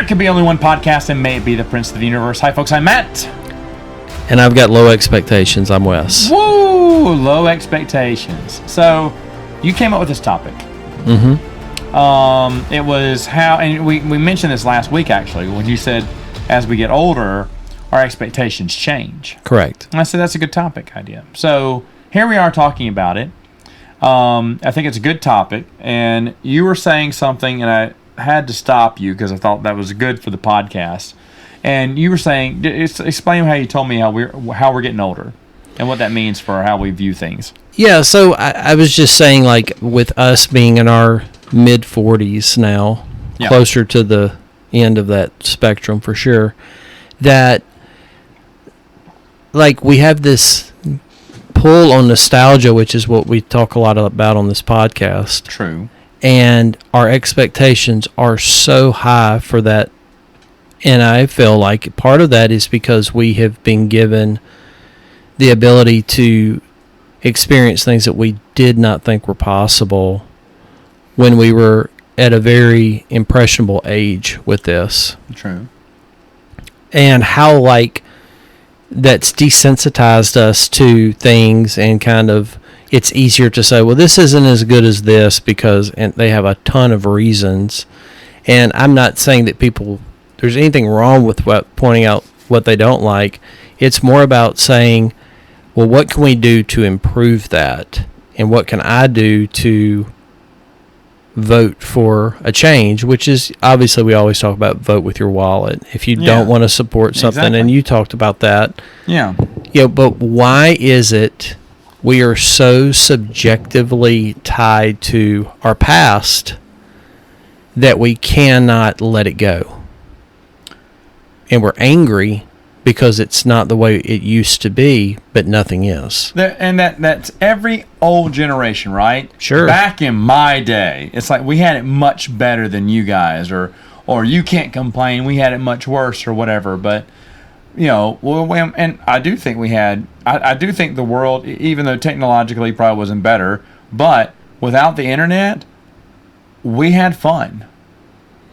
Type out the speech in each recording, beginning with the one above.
There could be only one podcast, and may it be the Prince of the Universe. Hi, folks. I'm Matt. And I've got low expectations. I'm Wes. Woo! Low expectations. So, you came up with this topic. Mm-hmm. It was how, and we mentioned this last week, actually, when you said, as we get older, our expectations change. Correct. And I said, that's a good topic idea. So, here we are talking about it. I think it's a good topic, and you were saying something, and I had to stop you because I thought that was good for the podcast. And you were saying, explain how you told me how we're getting older and what that means for how we view things. Yeah, so I was just saying, like, with us being in our mid-40s now, closer to the end of that spectrum for sure, that, like, we have this pull on nostalgia, which is what we talk a lot about on this podcast. True. And our expectations are so high for that. And I feel like part of that is because we have been given the ability to experience things that we did not think were possible when we were at a very impressionable age with this. True. And how, like, that's desensitized us to things, and kind of it's easier to say, well, this isn't as good as this because, and they have a ton of reasons. And I'm not saying that there's anything wrong with pointing out what they don't like. It's more about saying, well, what can we do to improve that? And what can I do to vote for a change, which is obviously we always talk about vote with your wallet. If you don't want to support something, exactly. And you talked about that. Yeah. Yeah, but why is it we are so subjectively tied to our past that we cannot let it go? And we're angry because it's not the way it used to be, but nothing is. That's every old generation, right? Sure. Back in my day, it's like we had it much better than you guys, or you can't complain, we had it much worse, or whatever. But, you know, and I do think I do think the world, even though technologically probably wasn't better, but without the internet, we had fun.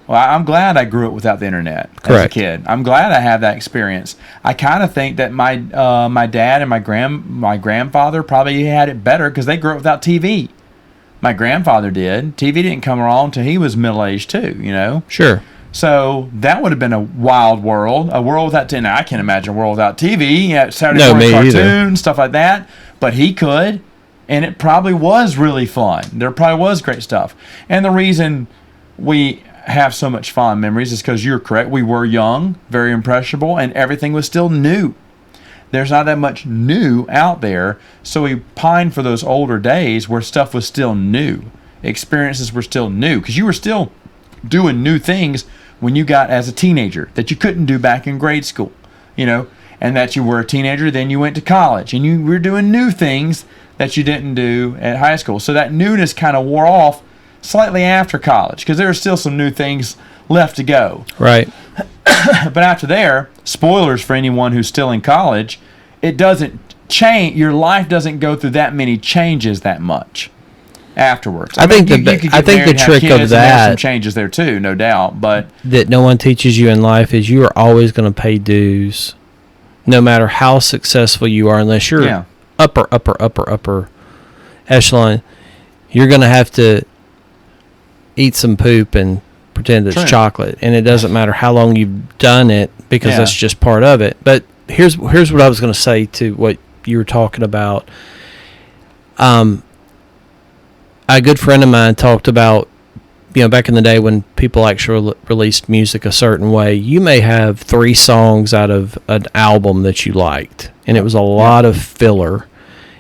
Well, I'm glad I grew up without the internet as a kid. I'm glad I had that experience. I kind of think that my dad and my grandfather probably had it better because they grew up without TV. My grandfather did. TV didn't come along until he was middle-aged too, you know? Sure. So that would have been a wild world, a world without TV. Now, I can't imagine a world without TV, Saturday morning cartoons, stuff like that. But he could, and it probably was really fun. There probably was great stuff. And the reason we have so much fond memories is because you're correct. We were young, very impressionable, and everything was still new. There's not that much new out there, so we pine for those older days where stuff was still new. Experiences were still new, because you were still doing new things when you got as a teenager that you couldn't do back in grade school, you know, and that you were a teenager, then you went to college, and you were doing new things that you didn't do at high school. So that newness kind of wore off slightly after college, because there are still some new things left to go. Right. But after there, spoilers for anyone who's still in college, it doesn't change. Your life doesn't go through that many changes that much afterwards. I think the trick of that, some changes there too, no doubt. But that no one teaches you in life is you are always going to pay dues, no matter how successful you are, unless you're upper echelon. You're going to have to eat some poop and pretend it's chocolate, and it doesn't matter how long you've done it, because that's just part of it. But here's what I was going to say to what you were talking about. A good friend of mine talked about, you know, back in the day when people actually released music a certain way, you may have 3 songs out of an album that you liked, and it was a lot of filler,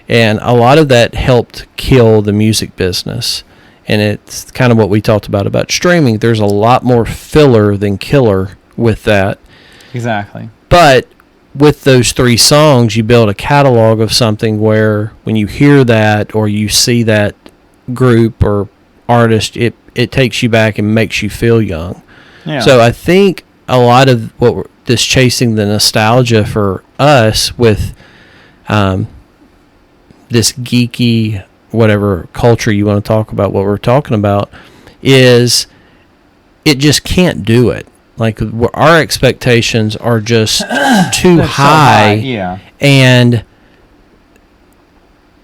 and a lot of that helped kill the music business. And it's kind of what we talked about streaming. There's a lot more filler than killer with that. Exactly. But with those 3 songs, you build a catalog of something where when you hear that or you see that group or artist, it takes you back and makes you feel young. Yeah. So I think a lot of this chasing the nostalgia for us with this geeky, whatever culture you want to talk about, what we're talking about, is it just can't do it. Like our expectations are just too high. Yeah. And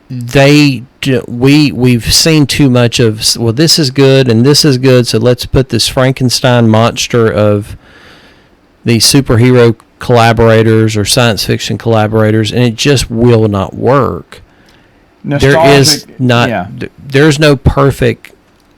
we've seen too much of, well, this is good and this is good, so let's put this Frankenstein monster of these superhero collaborators or science fiction collaborators, and it just will not work. There's no perfect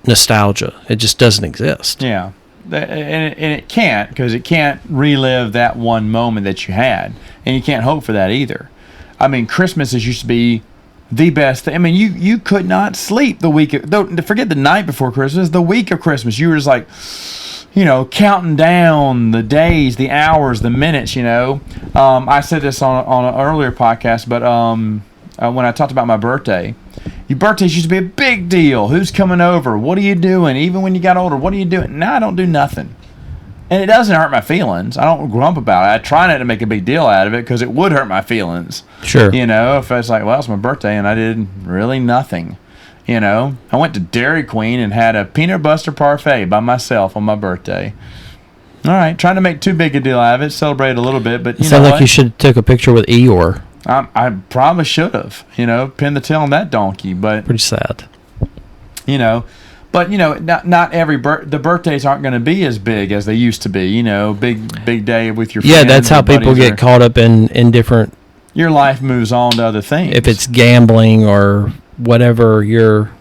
nostalgia. It just doesn't exist. Yeah. And it can't, because it can't relive that one moment that you had, and you can't hope for that either. I mean, Christmases used to be the best thing. I mean, you could not sleep the week forget the night before Christmas, the week of Christmas. You were just like, counting down the days, the hours, the minutes. I said this on an earlier podcast, but when I talked about my birthday. Your birthdays used to be a big deal. Who's coming over? What are you doing? Even when you got older, what are you doing? Now I don't do nothing. And it doesn't hurt my feelings. I don't grump about it. I try not to make a big deal out of it, because it would hurt my feelings. Sure. If I was like, well, it's my birthday and I did really nothing. I went to Dairy Queen and had a peanut butter parfait by myself on my birthday. All right, trying to make too big a deal out of it, celebrate a little bit, but you sound like you should have took a picture with Eeyore. I probably should have, pinned the tail on that donkey, but pretty sad. But not every the birthdays aren't going to be as big as they used to be. Big day with your friends. Yeah, that's how people get caught up in different. Your life moves on to other things. If it's gambling or whatever your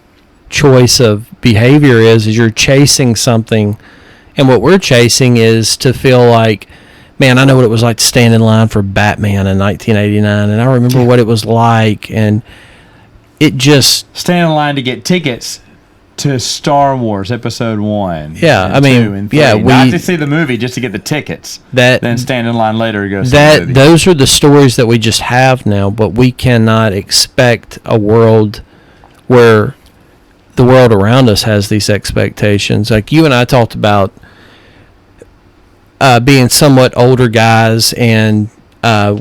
choice of behavior is you're chasing something, and what we're chasing is to feel like, man, I know what it was like to stand in line for Batman in 1989, and I remember what it was like, and it just... Stand in line to get tickets to Star Wars Episode 1. Yeah, I mean, not to see the movie, just to get the tickets. Then stand in line later to go see the movie. Those are the stories that we just have now, but we cannot expect a world where the world around us has these expectations. Like you and I talked about being somewhat older guys, and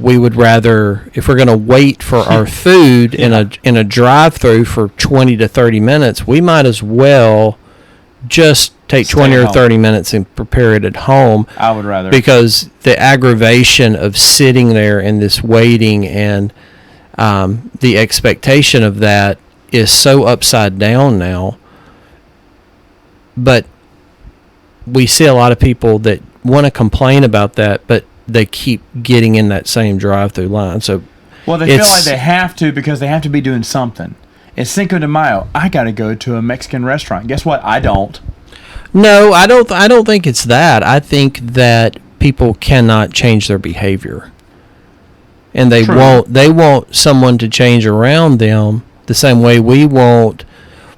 we would rather, if we're going to wait for our food in a drive-through for 20 to 30 minutes, we might as well just take 20 or 30 minutes and prepare it at home. I would rather, because the aggravation of sitting there and this waiting and the expectation of that is so upside down now. But we see a lot of people that want to complain about that, but they keep getting in that same drive-through line. So, well, they feel like they have to, because they have to be doing something. It's Cinco de Mayo. I got to go to a Mexican restaurant. Guess what? I don't. No, I don't think it's that. I think that people cannot change their behavior, and they want someone to change around them the same way we want.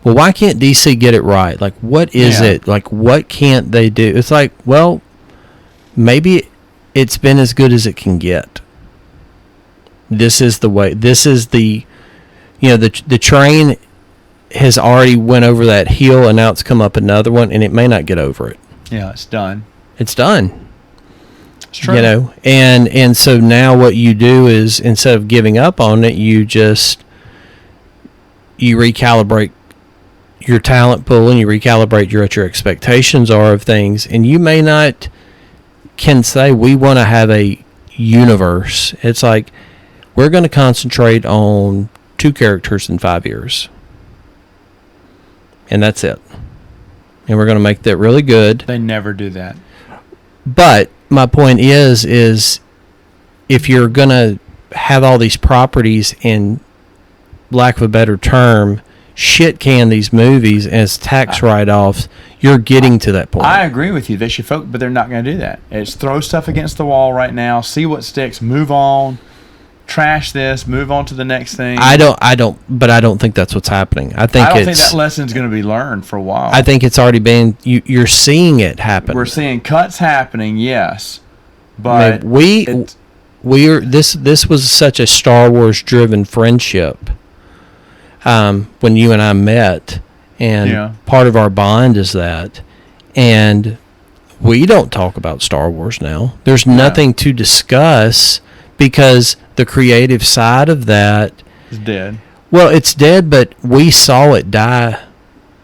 Well, why can't DC get it right? Like, what is it? Like, what can't they do? It's like, well, maybe it's been as good as it can get. This is the way. This is the train has already went over that hill, and now it's come up another one, and it may not get over it. Yeah, it's done. It's done. It's true. And so now what you do is, instead of giving up on it, you recalibrate your talent pool, and you recalibrate what your expectations are of things, and you may not can say we want to have a universe. It's like, we're going to concentrate on 2 characters in 5 years, and that's it, and we're going to make that really good. They never do that. But my point is if you're going to have all these properties, in lack of a better term, shit can these movies as tax write-offs, you're getting to that point. I agree with you. They should focus, but they're not going to do that. It's throw stuff against the wall right now, see what sticks, move on, trash this, move on to the next thing. I don't think that's what's happening. I don't think that lesson's going to be learned for a while. I think it's already been. You're seeing it happen. We're seeing cuts happening, yes, but this was such a Star Wars driven friendship. When you and I met, and part of our bond is that, and we don't talk about Star Wars now. There's nothing to discuss, because the creative side of that is dead. Well, it's dead, but we saw it die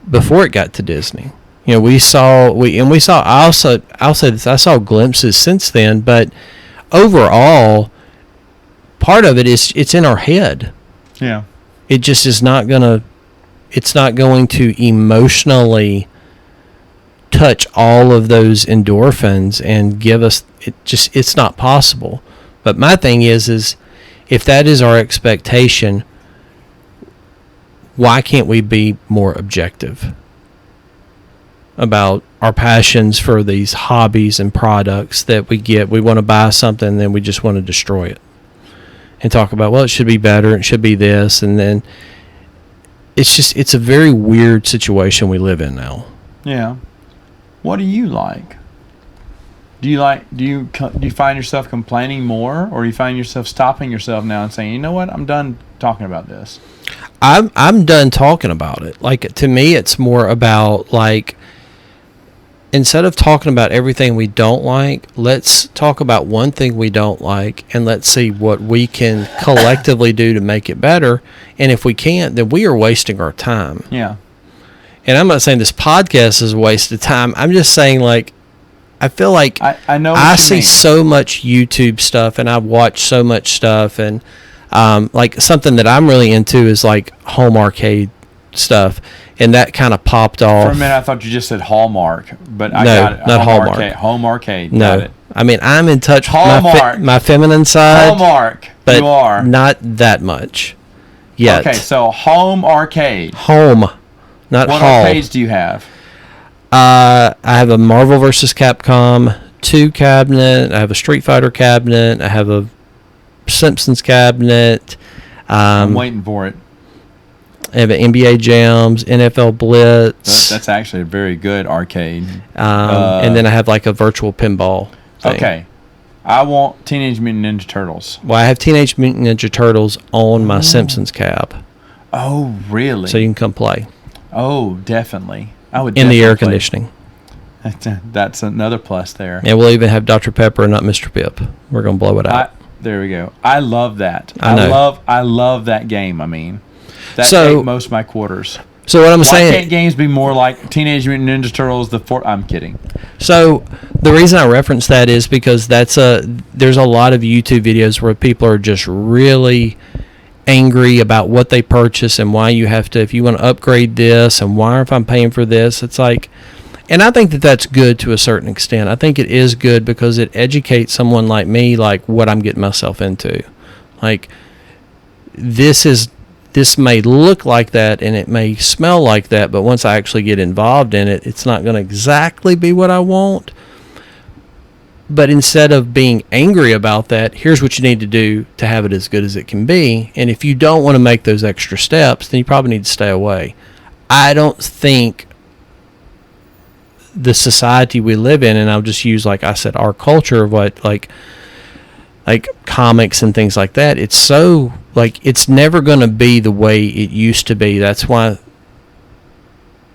before it got to Disney. You know, I'll say this, I saw glimpses since then, but overall, part of it is it's in our head. Yeah. It just is not it's not going to emotionally touch all of those endorphins and give us, it's not possible. But my thing is if that is our expectation, why can't we be more objective about our passions for these hobbies and products that we get? We want to buy something and then we just want to destroy it and talk about, well, it should be better, it should be this, and then it's a very weird situation we live in now. Yeah. What do you like? Do you find yourself complaining more, or do you find yourself stopping yourself now and saying, you know what, I'm done talking about this? I'm done talking about it. Like, to me, it's more about, like, instead of talking about everything we don't like, let's talk about one thing we don't like, and let's see what we can collectively do to make it better. And if we can't, then we are wasting our time. Yeah. And I'm not saying this podcast is a waste of time. I'm just saying, like, I feel like I know I see so much YouTube stuff, and I watch so much stuff, and like, something that I'm really into is like home arcade stuff, and that kind of popped off. For a minute, I thought you just said Hallmark, but I no, got it. Not Hallmark. Home arcade. No, got it. I mean, I'm in touch with my feminine side. Hallmark. But you are not that much yet. Okay, so home arcade. Home, not what hall. What arcades do you have? I have a Marvel vs. Capcom 2 cabinet. I have a Street Fighter cabinet. I have a Simpsons cabinet. I'm waiting for it. I have an NBA Jams, NFL Blitz. That's actually a very good arcade. And then I have like a virtual pinball thing. Okay. I want Teenage Mutant Ninja Turtles. Well, I have Teenage Mutant Ninja Turtles on my Simpsons cab. Oh, really? So you can come play. Oh, definitely. I would in the air conditioning. That's another plus there. And we'll even have Dr. Pepper and not Mr. Pip. We're going to blow it out. There we go. I love that. I love that game. I mean, that ate most of my quarters. So what I'm saying, why can't games be more like Teenage Mutant Ninja Turtles? I'm kidding. So the reason I reference that is because there's a lot of YouTube videos where people are just really angry about what they purchase and why you have to, if you want to upgrade this, and why if I'm paying for this. It's like, and I think that that's good to a certain extent. I think it is good because it educates someone like me, like what I'm getting myself into. Like, this may look like that and it may smell like that, but once I actually get involved in it, it's not going to exactly be what I want. But instead of being angry about that, here's what you need to do to have it as good as it can be. And if you don't want to make those extra steps, then you probably need to stay away. I don't think the society we live in, and I'll just use, like I said, our culture of what, like comics and things like that, it's so, like, it's never going to be the way it used to be. That's why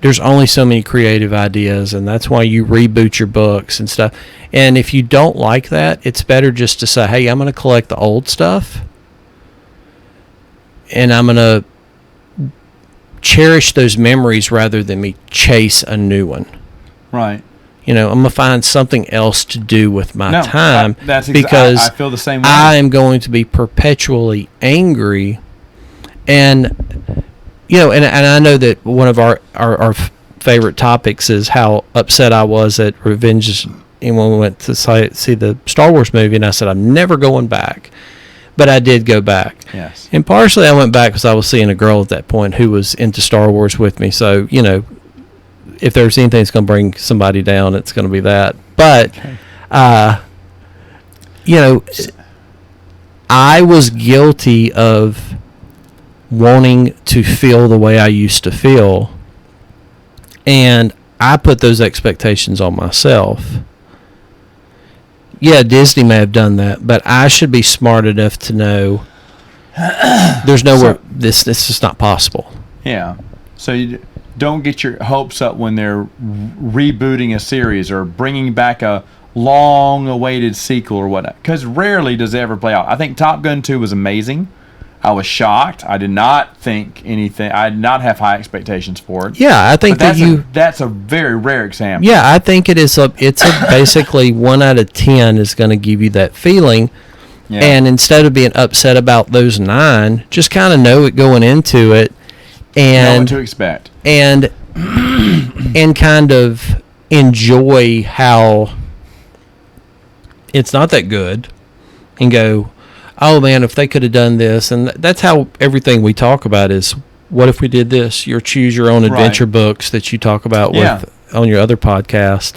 there's only so many creative ideas, and that's why you reboot your books and stuff. And if you don't like that, it's better just to say, hey, I'm going to collect the old stuff, and I'm going to cherish those memories rather than me chase a new one. Right. You know, I'm going to find something else to do with my time because I feel the same way. I am going to be perpetually angry. And, you know, and I know that one of our favorite topics is how upset I was at Revenge, and when we went to see the Star Wars movie, and I said, I'm never going back. But I did go back. Yes. And partially I went back because I was seeing a girl at that point who was into Star Wars with me. So, you know, if there's anything that's going to bring somebody down, it's going to be that. But, you know, I was guilty of wanting to feel the way I used to feel. And I put those expectations on myself. Yeah, Disney may have done that, but I should be smart enough to know there's nowhere, this is just not possible. Yeah. So you don't get your hopes up when they're rebooting a series or bringing back a long-awaited sequel or whatnot, because rarely does it ever play out. I think Top Gun 2 was amazing. I was shocked. I did not think anything. I did not have high expectations for it. Yeah, I think that's a very rare example. Yeah, I think it is basically 1 out of 10 is going to give you that feeling. Yeah. And instead of being upset about those 9, just kind of know it going into it, and know what to expect, and kind of enjoy how it's not that good, and go, oh man, if they could have done this. And that's how everything we talk about is, what if we did this? Your choose your own adventure books that you talk about on your other podcast.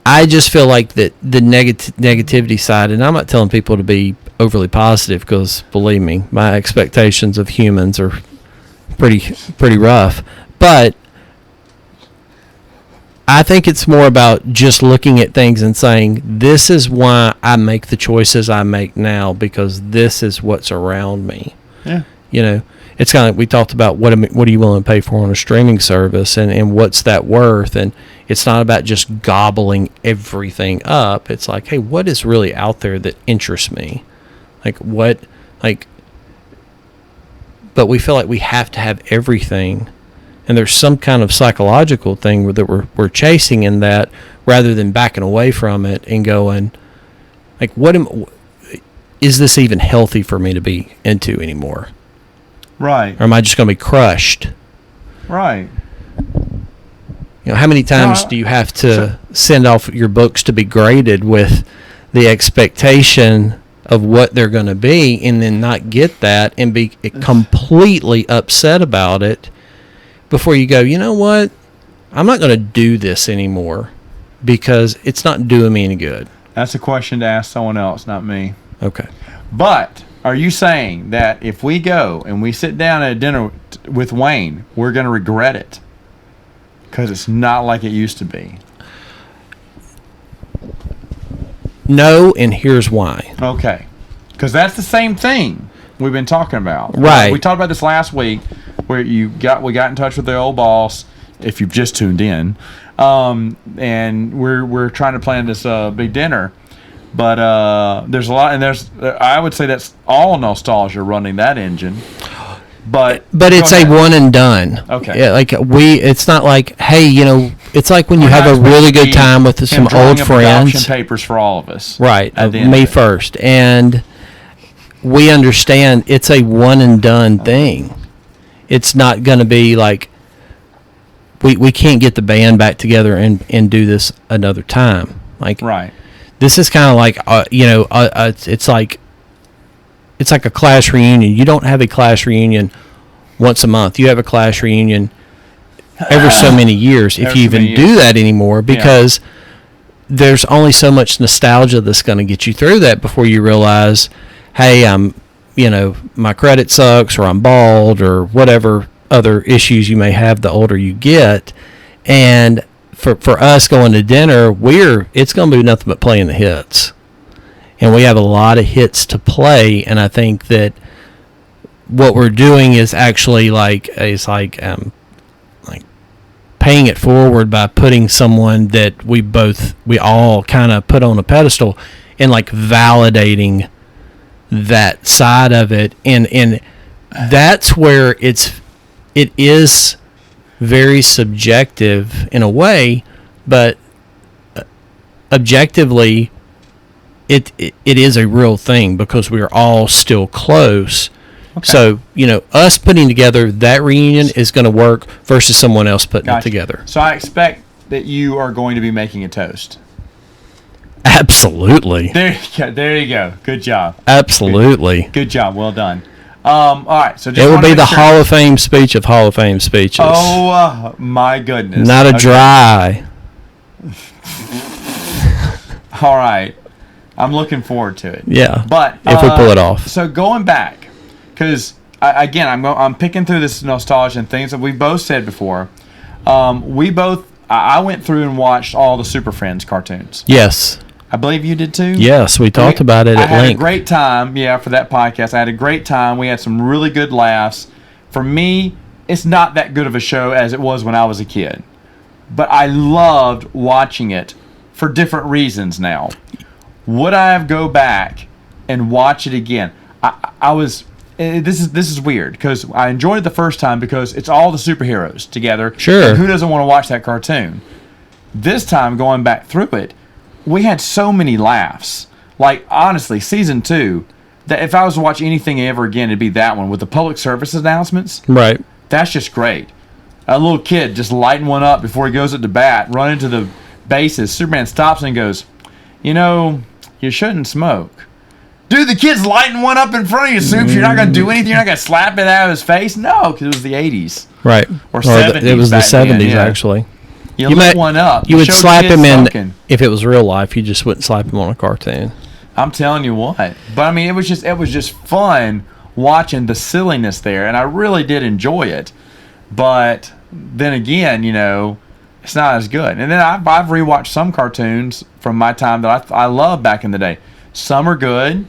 I just feel like that the negativity side, and I'm not telling people to be overly positive, because believe me, my expectations of humans are pretty rough. But I think it's more about just looking at things and saying, this is why I make the choices I make now, because this is what's around me. Yeah. You know, it's kind of like we talked about, what are you willing to pay for on a streaming service, and what's that worth? And it's not about just gobbling everything up. It's like, hey, what is really out there that interests me? But we feel like we have to have everything. And there's some kind of psychological thing that we're chasing in that, rather than backing away from it and going, like, is this even healthy for me to be into anymore? Right. Or am I just going to be crushed? Right. You know, how many times do you have to send off your books to be graded with the expectation of what they're going to be, and then not get that and be completely upset about it before you go, you know what? I'm not going to do this anymore because it's not doing me any good. That's a question to ask someone else, not me. Okay. But are you saying that if we go and we sit down at a dinner with Wayne, we're going to regret it? Because it's not like it used to be. No, and here's why. Okay. Because that's the same thing we've been talking about. Right. We talked about this last week, where we got in touch with the old boss, if you've just tuned in, and we're trying to plan this big dinner. But there's a lot, and I would say that's all nostalgia running that engine. But it's a one and done. Okay. Yeah, it's not like, hey, you know, it's like when you have a really good time with some old friends. Adoption papers for all of us. Right. Me first. And we understand it's a one and done thing. It's not going to be like, we can't get the band back together and do this another time. Like, right. This is kind of like, it's like a class reunion. You don't have a class reunion once a month. You have a class reunion every so many years, if you even do that anymore, because there's only so much nostalgia that's going to get you through that before you realize, hey, my credit sucks, or I'm bald, or whatever other issues you may have the older you get. And for us going to dinner, it's going to be nothing but playing the hits. And we have a lot of hits to play, and I think that what we're doing is actually paying it forward by putting someone that we all kind of put on a pedestal, and validating that side of it, and that's where it is very subjective in a way, but objectively it is a real thing, because we are all still close. Okay. So, us putting together that reunion is going to work versus someone else putting it together. So I expect that you are going to be making a toast. Absolutely. There you go. Good job. Absolutely. Good job. Well done. All right. So it will be the Hall of Fame speech of Hall of Fame speeches. Oh my goodness. Not a dry. All right. I'm looking forward to it. Yeah. But if we pull it off. So going back, because I'm picking through this nostalgia and things that we both said before. I went through and watched all the Super Friends cartoons. Yes. I believe you did too. Yes, we talked about it at length. I had a great time, for that podcast. I had a great time. We had some really good laughs. For me, it's not that good of a show as it was when I was a kid. But I loved watching it for different reasons now. Would I go back and watch it again? This is weird because I enjoyed it the first time because it's all the superheroes together. Sure. And who doesn't want to watch that cartoon? This time, going back through it, we had so many laughs. Like, honestly, season 2, that if I was to watch anything ever again, it'd be that one with the public service announcements. Right. That's just great. A little kid just lighting one up before he goes at the bat, running to the bases. Superman stops and goes, you shouldn't smoke. Dude, the kid's lighting one up in front of you, Soups. You're not going to do anything? You're not going to slap it out of his face? No, because it was the 80s. Right. Or 70s. It was the 70s, then, yeah. actually. You lit one up. You would slap him in. If it was real life, you just wouldn't slap him on a cartoon. I'm telling you what. But, I mean, it was just fun watching the silliness there, and I really did enjoy it. But then again, it's not as good. And then I've rewatched some cartoons from my time that I loved back in the day. Some are good.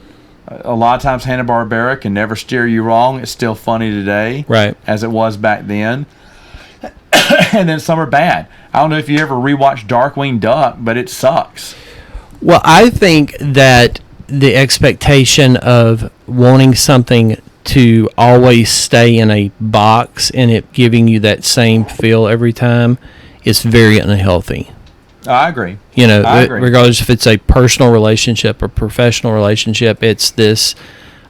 A lot of times Hanna-Barbera can never steer you wrong. It's still funny today, right, as it was back then. And then some are bad. I don't know if you ever rewatched Darkwing Duck, but it sucks. Well, I think that the expectation of wanting something to always stay in a box and it giving you that same feel every time is very unhealthy. I agree. Regardless if it's a personal relationship or professional relationship, it's this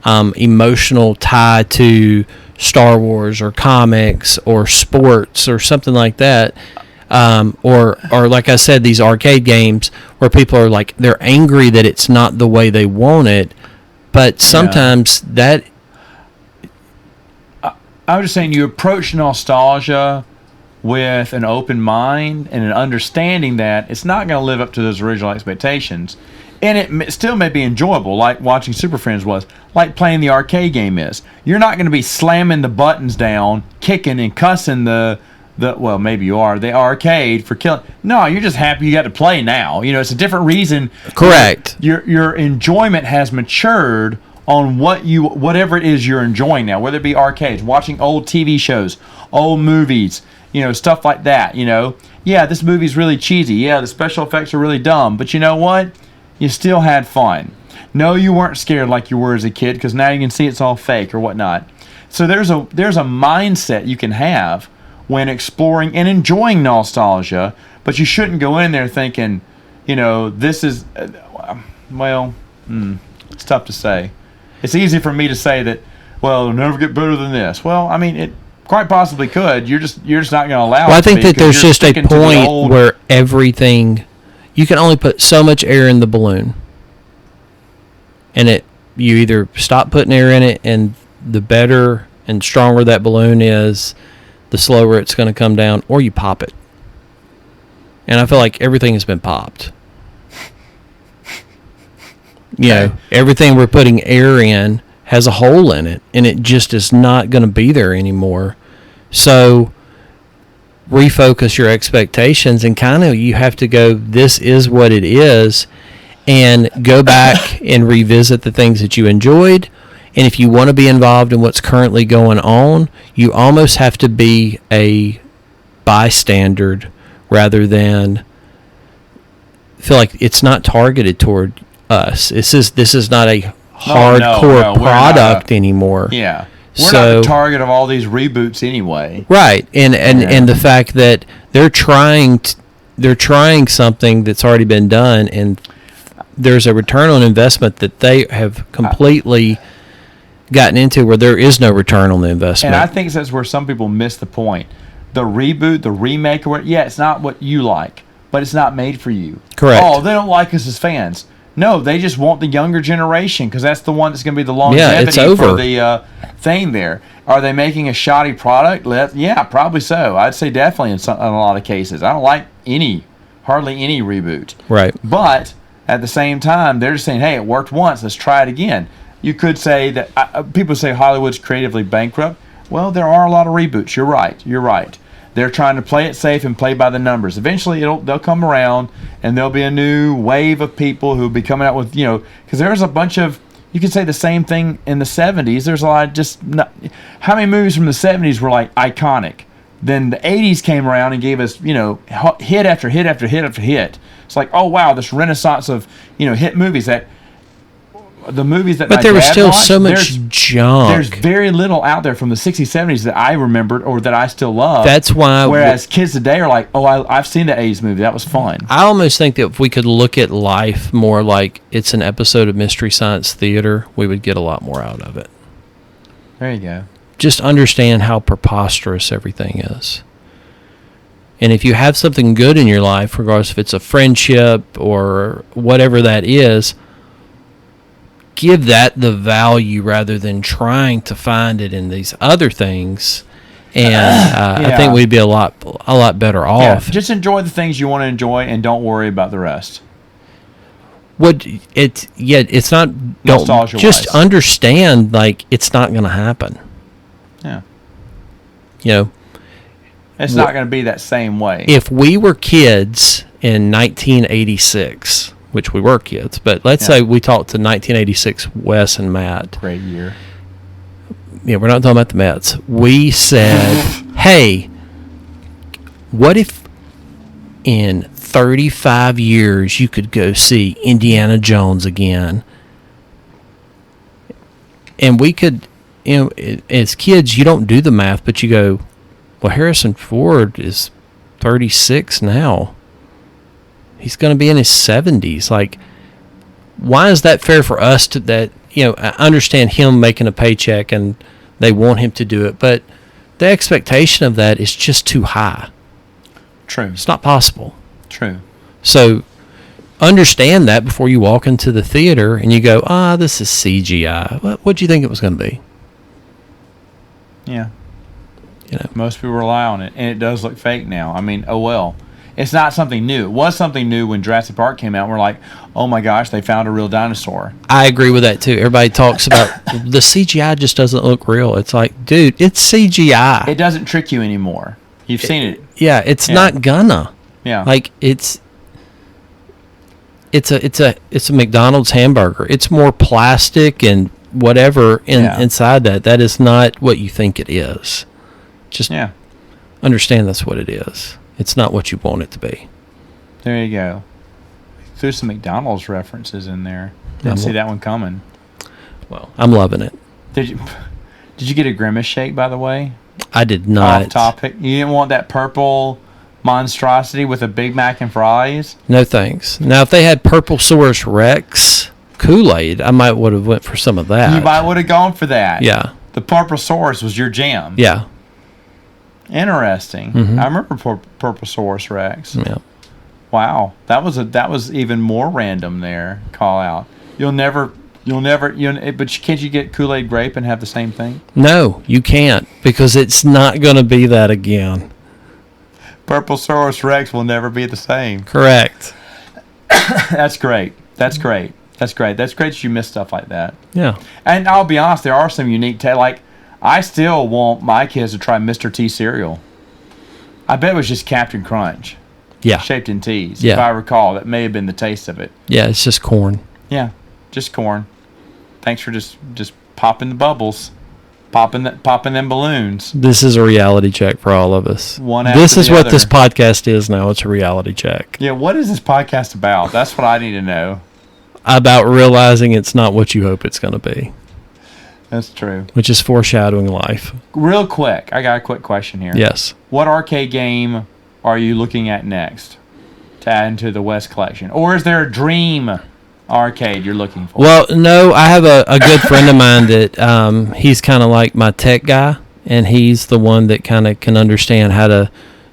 emotional tie to Star Wars or comics or sports or something like that. Or like I said, these arcade games where people are like, they're angry that it's not the way they want it, but sometimes that... I was just saying, you approach nostalgia with an open mind and an understanding that it's not going to live up to those original expectations. And it still may be enjoyable, like watching Super Friends was, like playing the arcade game is. You're not going to be slamming the buttons down, kicking and cussing well, maybe you are, the arcade for killing. No, you're just happy you got to play now. It's a different reason. Correct. Your enjoyment has matured on whatever it is you're enjoying now, whether it be arcades, watching old TV shows, old movies, stuff like that. Yeah, this movie's really cheesy. Yeah, the special effects are really dumb. But you know what? You still had fun. No, you weren't scared like you were as a kid because now you can see it's all fake or whatnot. So there's a mindset you can have when exploring and enjoying nostalgia, but you shouldn't go in there thinking, this is, it's tough to say. It's easy for me to say that, it'll never get better than this. Well, I mean, it quite possibly could. You're just not going to allow it. Well, I think that there's just a point where everything, you can only put so much air in the balloon, and you either stop putting air in it, and the better and stronger that balloon is, the slower it's going to come down, or you pop it. And I feel like everything has been popped. Everything we're putting air in has a hole in it, and it just is not going to be there anymore. So refocus your expectations, and kind of you have to go, this is what it is, and go back and revisit the things that you enjoyed. And if you want to be involved in what's currently going on, you almost have to be a bystander rather than feel like it's not targeted toward us. This is not a hardcore product anymore. Yeah. We're not the target of all these reboots anyway. Right. And the fact that they're trying something that's already been done, and there's a return on investment that they have completely gotten into where there is no return on the investment. And I think that's where some people miss the point. The reboot, the remake, it's not what you like, but it's not made for you. Correct. Oh, they don't like us as fans. No, they just want the younger generation because that's the one that's going to be the longevity for the thing there. Are they making a shoddy product? Yeah, probably so. I'd say definitely in a lot of cases. I don't like hardly any reboot. Right. But at the same time, they're just saying, hey, it worked once. Let's try it again. You could say that people say Hollywood's creatively bankrupt. Well, there are a lot of reboots. You're right. They're trying to play it safe and play by the numbers. Eventually, they'll come around, and there'll be a new wave of people who'll be coming out with, because there's a bunch of, you could say the same thing in the 70s. There's a lot of how many movies from the 70s were like iconic? Then the 80s came around and gave us, hit after hit after hit after hit. It's like, oh, wow, this renaissance of, hit movies that, the movies that but my there was dad still watched, so much junk. There's very little out there from the 60s, 70s that I remembered or that I still love. That's why. Whereas kids today are like, oh, I've seen the 80s movie. That was fun. I almost think that if we could look at life more like it's an episode of Mystery Science Theater, we would get a lot more out of it. There you go. Just understand how preposterous everything is. And if you have something good in your life, regardless if it's a friendship or whatever that is, give that the value rather than trying to find it in these other things. And I think we'd be a lot better off. Yeah, just enjoy the things you want to enjoy and don't worry about the rest. It's not nostalgia. Just understand, like, it's not going to happen. Yeah. You know, it's not going to be that same way. If we were kids in 1986, which we were kids, but let's say we talked to 1986 Wes and Matt. Great year. Yeah, we're not talking about the Mets. We said, hey, what if in 35 years you could go see Indiana Jones again? And we could, as kids, you don't do the math, but you go, well, Harrison Ford is 36 now. He's going to be in his 70s. Like, why is that fair for us to that? I understand him making a paycheck and they want him to do it, but the expectation of that is just too high. True. It's not possible. True. So understand that before you walk into the theater and you go, this is CGI. What do you think it was going to be? Yeah. Most people rely on it, and it does look fake now. I mean, oh well. It's not something new. It was something new when Jurassic Park came out. And we're like, oh my gosh, they found a real dinosaur. I agree with that too. Everybody talks about the CGI just doesn't look real. It's like, dude, it's CGI. It doesn't trick you anymore. You've seen it. Yeah, it's not gonna. Yeah. Like it's a McDonald's hamburger. It's more plastic and whatever inside that. That is not what you think it is. Just understand that's what it is. It's not what you want it to be. There you go. Threw some McDonald's references in there. Didn't see that one coming. Well, I'm loving it. Did you get a Grimace shake, by the way? I did not. Off topic. You didn't want that purple monstrosity with a Big Mac and fries? No thanks. Now, if they had Purplesaurus Rex Kool-Aid, I might would have went for some of that. You might would have gone for that. Yeah. The Purplesaurus was your jam. Yeah. Interesting. Mm-hmm. I remember Purplesaurus Rex. Yeah. Wow, that was even more random there. Call out. But can't you get Kool-Aid grape and have the same thing? No, you can't, because it's not going to be that again. Purplesaurus Rex will never be the same. Correct. That's great. That's great. That's great. That's great that you miss stuff like that. Yeah. And I'll be honest, there are some unique like. I still want my kids to try Mr. T cereal. I bet it was just Captain Crunch. Yeah. Shaped in T's. Yeah. If I recall, that may have been the taste of it. Yeah, it's just corn. Yeah, just corn. Thanks for just popping the bubbles. Popping them balloons. This is a reality check for all of us. This is what this podcast is now. It's a reality check. Yeah, what is this podcast about? That's what I need to know. About realizing it's not what you hope it's going to be. That's true. Which is foreshadowing life. Real quick, I got a quick question here. Yes. What arcade game are you looking at next to add into the West collection? Or is there a dream arcade you're looking for? Well, no, I have a good friend of mine that he's kind of like my tech guy, and he's the one that kind of can understand how to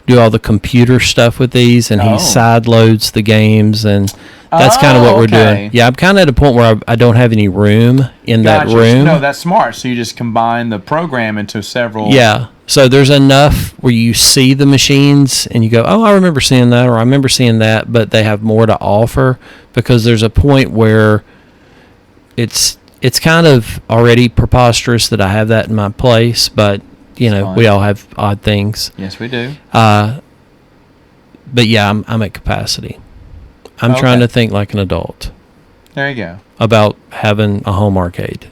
do all the computer stuff with these, and he side loads the games, and that's kind of what we're doing. Yeah, I'm kind of at a point where I don't have any room in that room. No, that's smart. So you just combine the program into several. Yeah. So there's enough where you see the machines and you go, oh, I remember seeing that, or I remember seeing that, but they have more to offer, because there's a point where it's kind of already preposterous that I have that in my place, but we all have odd things. Yes, we do. But yeah, I'm at capacity. I'm trying to think like an adult. There you go. About having a home arcade.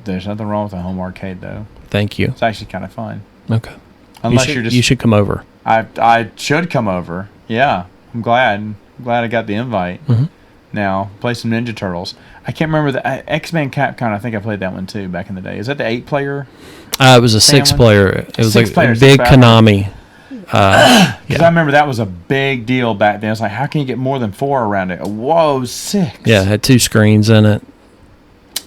There's nothing wrong with a home arcade, though. Thank you. It's actually kind of fun. Okay. Unless you should come over. I should come over. Yeah, I'm glad. I got the invite. Mm-hmm. now. Play some Ninja Turtles. I can't remember the X-Men Capcom. I think I played that one too back in the day. Is that the 8-player? It was a 6-player. It was like a big Konami. Because I remember that was a big deal back then. It's like, how can you get more than 4 around it? Whoa, 6. Yeah, it had 2 screens in it.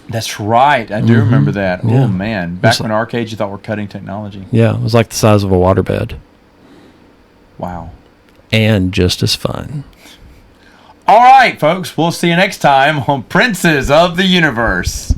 That's right. I do remember that. Yeah. Oh, man. Back when arcades you thought were cutting technology. Yeah, it was like the size of a waterbed. Wow. And just as fun. All right, folks. We'll see you next time on Princes of the Universe.